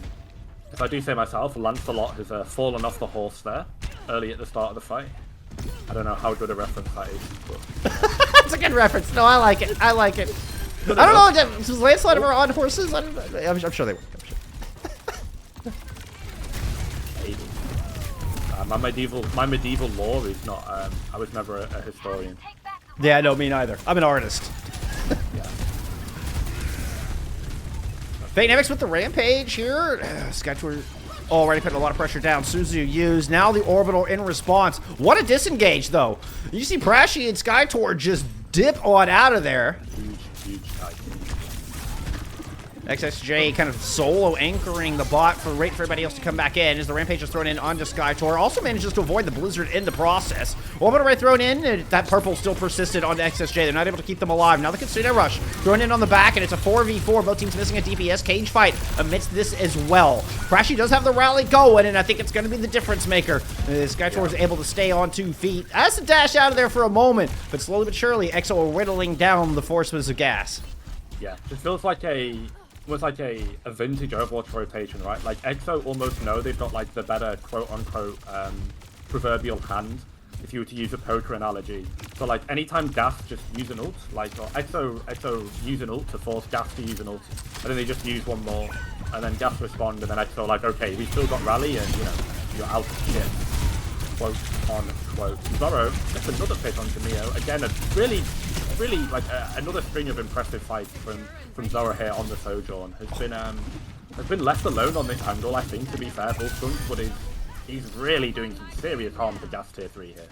If I do say myself, Lancelot has fallen off the horse there early at the start of the fight. I don't know how good a reference that is, but... It's a good reference. No, I like it. I like it. I don't know, was Lancelot ever on horses? I'm sure they were. My medieval lore is not. I was never a historian. Yeah, no, me neither. I'm an artist. Yeah. FACEIT with the rampage here. Skytor already putting a lot of pressure down. Suzu used. Now the orbital in response. What a disengage, though. You see Prashi and Skytor just dip on out of there. Huge tight. XSJ kind of solo anchoring the bot for wait for everybody else to come back in as the rampage is thrown in onto Skytor. Also manages to avoid the blizzard in the process. Orbital Ray thrown in, and that purple still persisted onto XSJ. They're not able to keep them alive. Now the Kitsune Rush thrown in on the back, and it's a 4v4. Both teams missing a DPS cage fight amidst this as well. Prashi does have the rally going, and I think it's going to be the difference maker. Skytor is able to stay on 2 feet. Has to dash out of there for a moment, but slowly but surely, EXO are whittling down the forces of gas. Yeah, it feels like a vintage Overwatch rotation, right? Like EXO almost know they've got like the better quote-unquote proverbial hand, if you were to use a poker analogy. So like anytime Gas just use an ult, like or EXO use an ult to force Gas to use an ult, and then they just use one more, and then Gas respond, and then EXO like, okay, we still got rally, and you know, you're out of shit. Quote unquote. Zorro gets another pick onto Neo. Again, a really really like another string of impressive fights from Zora here on the Sojourn. Has been left alone on this angle, I think, to be fair. Bullstunk, but he's really doing some serious harm to Gas tier 3 here.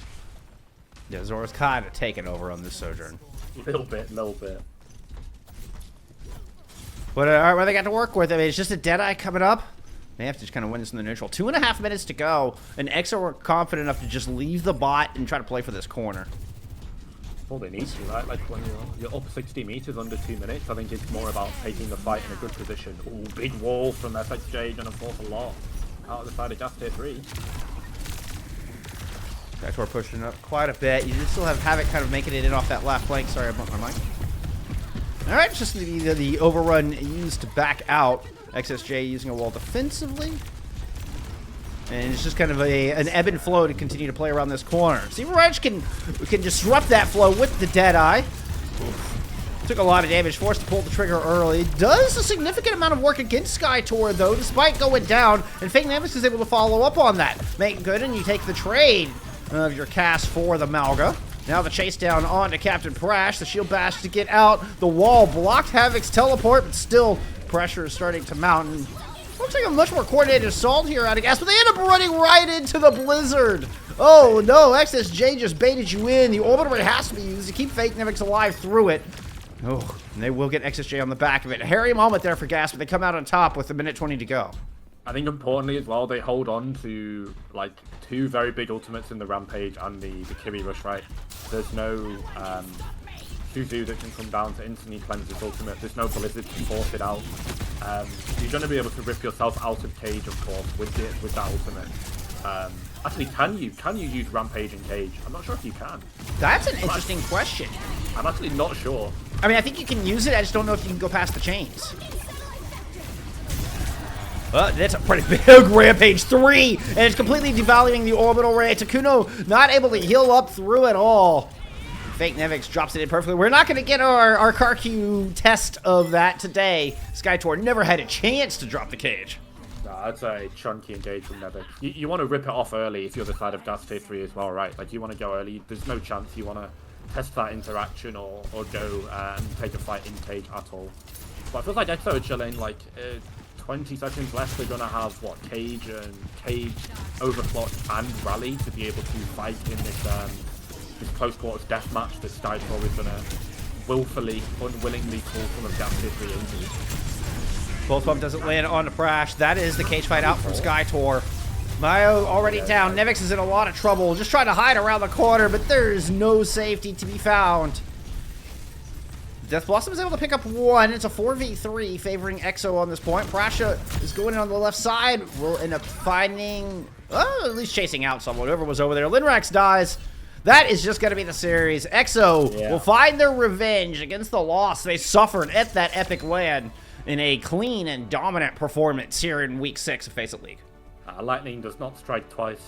Yeah, Zora's kind of taken over on this Sojourn. Little bit. But all right, what they got to work with? I mean, it's just a Deadeye coming up. They have to just kind of win this in the neutral. 2.5 minutes to go, and EXO are confident enough to just leave the bot and try to play for this corner. All they need to, right? Like when you're up 60 meters under 2 minutes, I think it's more about taking the fight in a good position. Ooh, big wall from FXJ, gonna force a lot out of the side of Gas tier 3. Guys, we're pushing up quite a bit. You still have Havoc kind of making it in off that left flank. Sorry, I bumped my mic. All right, just the overrun used to back out. XSJ using a wall defensively. And it's just kind of an ebb and flow to continue to play around this corner. See, Reg can disrupt that flow with the Deadeye. Took a lot of damage, forced to pull the trigger early. Does a significant amount of work against Skytor, though, despite going down. And Fake Nevis is able to follow up on that. Make good, and you take the trade of your cast for the Malga. Now the chase down onto Captain Prash. The shield bash to get out. The wall blocked Havoc's teleport, but still pressure is starting to mount. And looks like a much more coordinated assault here out of gas, but they end up running right into the blizzard. Oh no, XSJ just baited you in. The orbital ray has to be used to keep Fake Nevix alive through it. Oh, and they will get XSJ on the back of it. A hairy moment there for gas, but they come out on top with 1:20 to go. I think importantly as well, they hold on to like 2 very big ultimates in the Rampage and the Kiri Rush, right? There's no Suzu that can come down to instantly cleanse this ultimate. There's no Blizzard to force it out. You're going to be able to rip yourself out of cage, of course, with that ultimate. Actually, can you use Rampage in cage? I'm not sure if you can. That's an interesting question. I'm actually not sure. I mean, I think you can use it. I just don't know if you can go past the chains. Well, that's a pretty big Rampage 3, and it's completely devaluing the orbital ray. Takuno not able to heal up through it all. Fake Nevix drops it in perfectly. We're not going to get our CarQ test of that today. Skytor never had a chance to drop the cage. Nah, that's a chunky engage from Nevix. You want to rip it off early if you're the side of Gas tier 3 as well, right? Like, you want to go early. There's no chance you want to test that interaction or go and take a fight in cage at all. But I feel like EXO are chilling, like... 20 seconds left, they're gonna have what, cage, overclock, and rally to be able to fight in this close quarters deathmatch that Skytor is gonna willfully, unwillingly pull some of Gas tier 3 into. Pulse Pump doesn't land on the Prash. That is the cage fight out from Skytor. Mayo already down. Nevix is in a lot of trouble. Just trying to hide around the corner, but there's no safety to be found. Death Blossom is able to pick up 1. It's a 4v3 favoring EXO on this point. Prasha is going in on the left side. We'll end up finding, at least chasing out someone. Whoever was over there. Linrax dies. That is just going to be the series. EXO will find their revenge against the loss they suffered at that epic land in a clean and dominant performance here in Week 6 of FACEIT League. Lightning does not strike twice.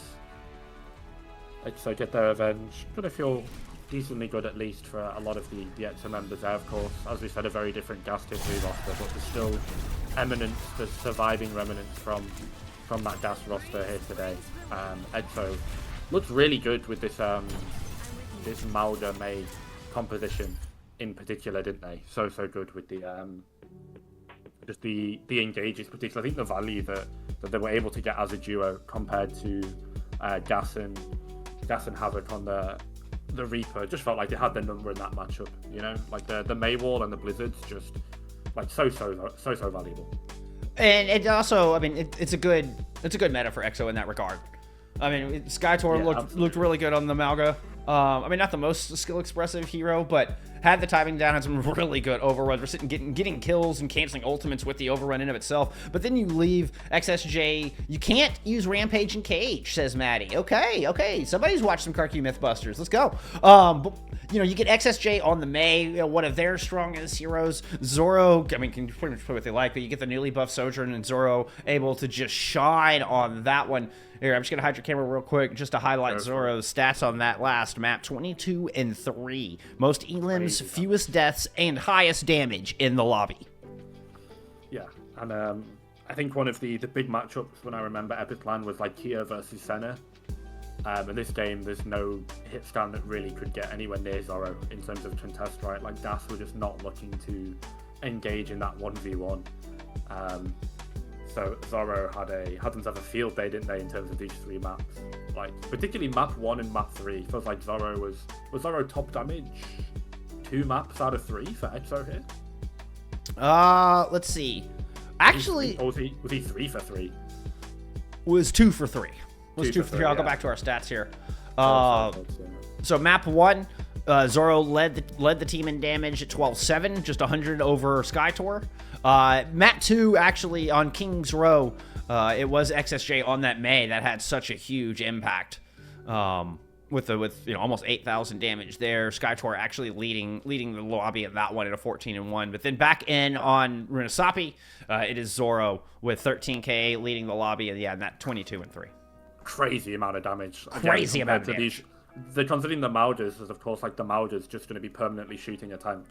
EXO get their revenge. Gonna feel decently good, at least for a lot of the EXO members there, of course. As we said, a very different Gas tier 3 roster, but there's still the surviving remnants from that Gas roster here today. EXO looks really good with this Malga May composition in particular, didn't they? So good with the just the engages, particularly. I think the value that they were able to get as a duo compared to Gas and Havoc on the Reaper, just felt like they had their number in that matchup, you know? Like the Maywall and the Blizzards, just like so valuable. And it also, I mean, it's a good meta for EXO in that regard. I mean, Skytor looked really good on the Malga. I mean, not the most skill expressive hero, but had the timing down, had some really good overruns. We're sitting getting kills and canceling ultimates with the overrun in of itself. But then you leave XSJ. You can't use Rampage and Cage, says Maddie. Okay. Somebody's watched some CarQ Mythbusters. Let's go. But you know, you get XSJ on the May, you know, one of their strongest heroes. Zoro, I mean, can pretty much play what they like, but you get the newly buffed Sojourn and Zoro able to just shine on that one. Here, I'm just going to hide your camera real quick just to highlight Zoro's stats on that last map. 22 and 3. Most elims, fewest deaths, and highest damage in the lobby. Yeah, and I think one of the big matchups when I remember Epic Land was like Kia versus Senna. In this game, there's no hit scan that really could get anywhere near Zoro in terms of contest, right? Like, Das were just not looking to engage in that 1v1. So Zoro had themselves a field day, didn't they, in terms of these 3 maps? Like, particularly map 1 and map 3. Feels like Zoro was Zoro top damage 2 maps out of 3 for Exo here? Let's see. Actually, was he 3 for 3? Was 2 for 3. Was 2 for 3. I'll go back to our stats here. So map 1, Zoro led the team in damage at 12-7, just 100 over Skytor. Map 2, actually, on King's Row, it was XSJ on that May that had such a huge impact. With almost 8,000 damage there. Skytor actually leading the lobby at that one at a 14-1. But then back in on Runasapi, it is Zoro with 13k leading the lobby, and that 22-3. Crazy amount of damage. Crazy amount of damage. They're considering the Maudas as, of course, like the Maudas just going to be permanently shooting a tank.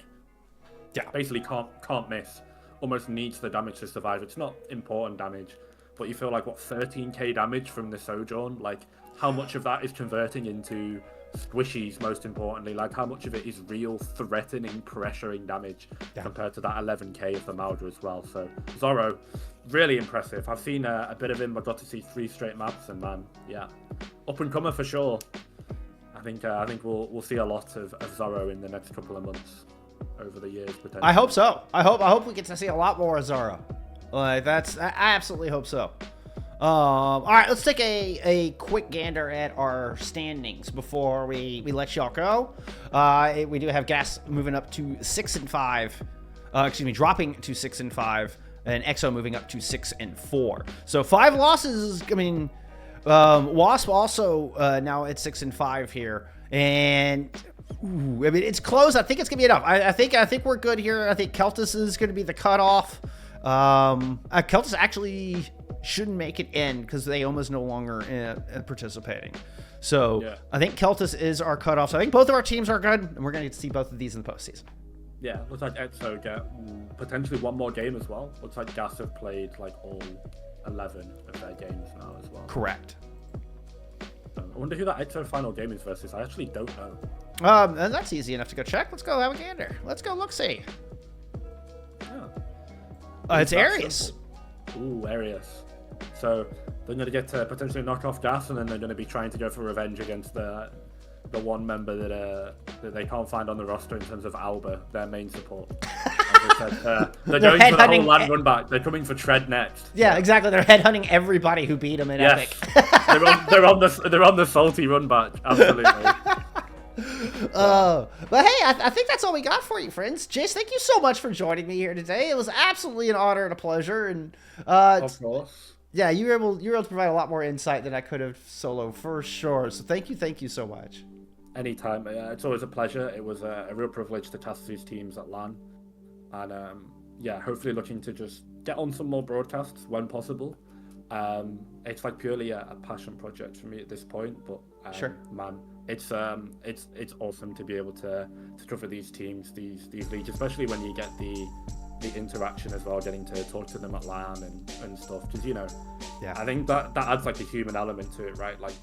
Yeah. Basically can't miss. Almost needs the damage to survive. It's not important damage, but you feel like, 13k damage from the Sojourn? Like, how much of that is converting into squishies, most importantly? Like, how much of it is real threatening, pressuring damage compared to that 11k of the Mauda as well? So, Zoro, really impressive. I've seen a bit of him. I got to see 3 straight maps, and man, yeah, up and comer for sure. I think we'll see a lot of Zoro in the next couple of months over the years, potentially. I hope so. I hope we get to see a lot more of Zoro. I absolutely hope so. All right, let's take a quick gander at our standings before we let y'all go. We do have Gas moving up to 6-5. Dropping to 6-5, and EXO moving up to 6-4. So 5 losses. I mean, Wasp also now at 6-5 here, and I mean, it's close. I think it's gonna be enough. I think we're good here. I think Keltis is gonna be the cutoff. Keltis actually shouldn't make it in because they almost no longer participating. So yeah. I think Keltis is our cutoff. So I think both of our teams are good, and we're going to get to see both of these in the postseason. Yeah, looks like EXO get potentially one more game as well. Looks like Gas have played like all 11 of their games now as well. Correct. I wonder who that EXO final game is versus. I actually don't know. And that's easy enough to go check. Let's go have a gander. Let's go look-see. Yeah. It's Arius. Ooh, Arius. So they're going to get to potentially knock off Gas, and then they're going to be trying to go for revenge against the one member that they can't find on the roster in terms of Alba, their main support. As I said, they're going for the whole land run back. They're coming for Tread next. Yeah, exactly. They're headhunting everybody who beat them in Epic. they're on the salty run back. Absolutely. But hey, I think that's all we got for you, friends. Jace, thank you so much for joining me here today. It was absolutely an honor and a pleasure. And of course. Yeah, you were able to provide a lot more insight than I could have solo for sure. So thank you so much. Anytime. It's always a pleasure. It was a real privilege to cast these teams at LAN. And hopefully looking to just get on some more broadcasts when possible. It's like purely a passion project for me at this point, but sure, man, it's awesome to be able to cover these teams, these leagues, especially when you get the interaction as well, getting to talk to them at LAN and stuff, because I think that adds like a human element to it, right? Like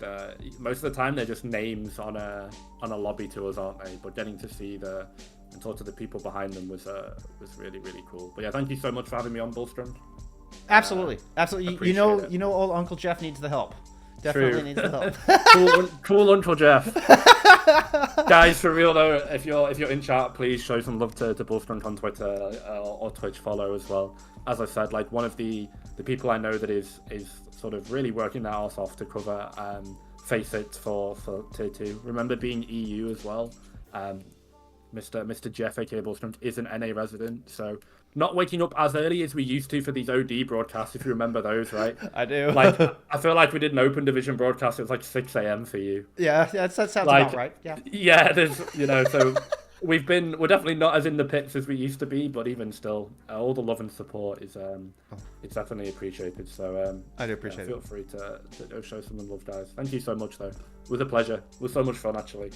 most of the time they're just names on a lobby to us, aren't they? But getting to see and talk to the people behind them was really, really cool. But yeah, thank you so much for having me on, Bullstrong. Absolutely. You know old Uncle Jeff needs the help. Definitely needs the help. cool Uncle Jeff. Guys, for real though, if you're in chat, please show some love to Bullstrong on Twitter or Twitch follow as well. As I said, like one of the people I know that is sort of really working their arse off to cover FACEIT for Tier 2. Remember being EU as well. Mr. Jeff, aka Bullstrong, is an NA resident, so not waking up as early as we used to for these OD broadcasts, if you remember those, right? I do. Like, I feel like we did an open division broadcast, it was like 6 a.m. for you. Yeah, that sounds about right. Yeah. Yeah, there's, so we're definitely not as in the pits as we used to be, but even still, all the love and support is, it's definitely appreciated. So, I do appreciate it. Feel free to show some love, guys. Thank you so much, though. It was a pleasure. It was so much fun, actually.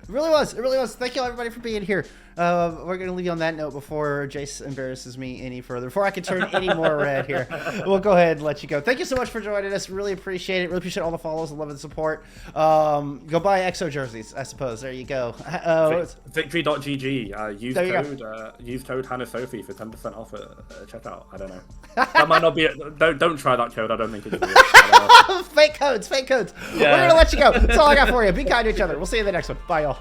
It really was. It really was. Thank you, everybody, for being here. We're going to leave you on that note before Jace embarrasses me any further. Before I can turn any more red here, we'll go ahead and let you go. Thank you so much for joining us. Really appreciate it. Really appreciate all the follows, the love, and the support. Go buy EXO jerseys, I suppose. There you go. Victory.gg. Use code Hannah Sophie for 10% off at checkout. I don't know. That might not be. Don't try that code. I don't think it's real. Fake codes. Yeah. We're going to let you go. That's all I got for you. Be kind to each other. We'll see you in the next one. Bye, y'all.